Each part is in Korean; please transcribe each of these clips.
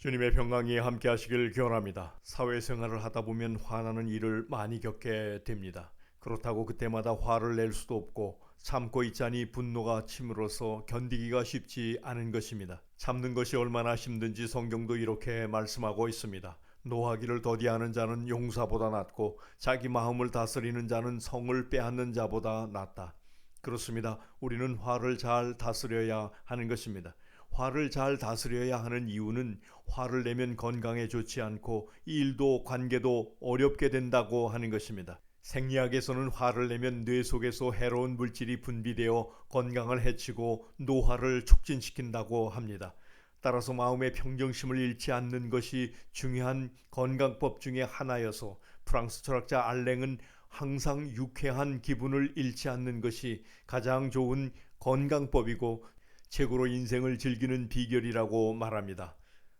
주님의 평강이 함께 하시길 기원합니다. 사회생활을 하다 보면 화나는 일을 많이 겪게 됩니다. 그렇다고 그때마다 화를 낼 수도 없고 참고 있자니 분노가 치밀어서 견디기가 쉽지 않은 것입니다. 참는 것이 얼마나 힘든지 성경도 이렇게 말씀하고 있습니다. 노하기를 더디하는 자는 용사보다 낫고 자기 마음을 다스리는 자는 성을 빼앗는 자보다 낫다. 그렇습니다. 우리는 화를 잘 다스려야 하는 것입니다. 화를 잘 다스려야 하는 이유는 화를 내면 건강에 좋지 않고 일도 관계도 어렵게 된다고 하는 것입니다. 생리학에서는 화를 내면 뇌 속에서 해로운 물질이 분비되어 건강을 해치고 노화를 촉진시킨다고 합니다. 따라서 마음의 평정심을 잃지 않는 것이 중요한 건강법 중에 하나여서 프랑스 철학자 알랭은 항상 유쾌한 기분을 잃지 않는 것이 가장 좋은 건강법이고 최고로 인생을 즐기는 비결이라고 말합니다.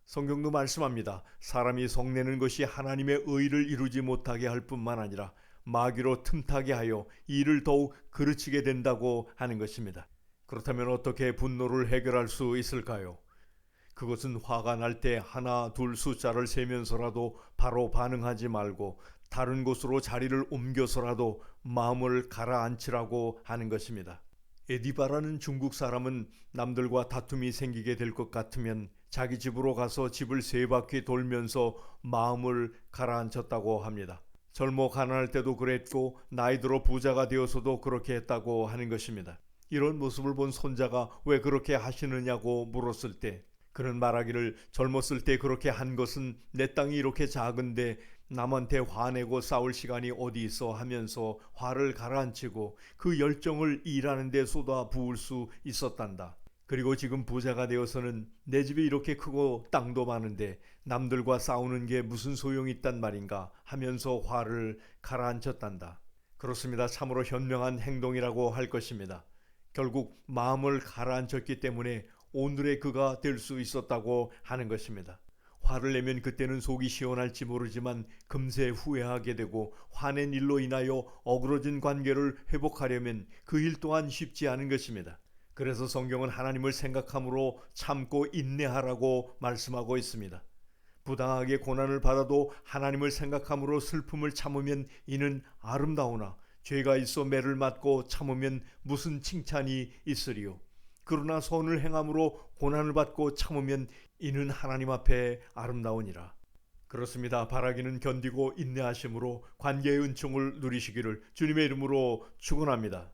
성경도 말씀합니다. 사람이 성내는 것이 하나님의 의를 이루지 못하게 할 뿐만 아니라 마귀로 틈타게 하여 일을 더욱 그르치게 된다고 하는 것입니다. 그렇다면 어떻게 분노를 해결할 수 있을까요? 그것은 화가 날 때 하나, 둘 숫자를 세면서라도 바로 반응하지 말고 다른 곳으로 자리를 옮겨서라도 마음을 가라앉히라고 하는 것입니다. 에디바라는 중국 사람은 남들과 다툼이 생기게 될 것 같으면 자기 집으로 가서 집을 세 바퀴 돌면서 마음을 가라앉혔다고 합니다. 젊어 가난할 때도 그랬고 나이 들어 부자가 되어서도 그렇게 했다고 하는 것입니다. 이런 모습을 본 손자가 왜 그렇게 하시느냐고 물었을 때 그는 말하기를 젊었을 때 그렇게 한 것은 내 땅이 이렇게 작은데 남한테 화내고 싸울 시간이 어디 있어 하면서 화를 가라앉히고 그 열정을 일하는 데 쏟아 부을 수 있었단다. 그리고 지금 부자가 되어서는 내 집이 이렇게 크고 땅도 많은데 남들과 싸우는 게 무슨 소용이 있단 말인가 하면서 화를 가라앉혔단다. 그렇습니다. 참으로 현명한 행동이라고 할 것입니다. 결국 마음을 가라앉혔기 때문에 오늘의 그가 될 수 있었다고 하는 것입니다. 화를 내면 그때는 속이 시원할지 모르지만 금세 후회하게 되고 화낸 일로 인하여 어그러진 관계를 회복하려면 그 일 또한 쉽지 않은 것입니다. 그래서 성경은 하나님을 생각함으로 참고 인내하라고 말씀하고 있습니다. 부당하게 고난을 받아도 하나님을 생각함으로 슬픔을 참으면 이는 아름다우나 죄가 있어 매를 맞고 참으면 무슨 칭찬이 있으리요. 그러나 선을 행함으로 고난을 받고 참으면 이는 하나님 앞에 아름다우니라. 그렇습니다. 바라기는 견디고 인내하심으로 관계의 은총을 누리시기를 주님의 이름으로 축원합니다.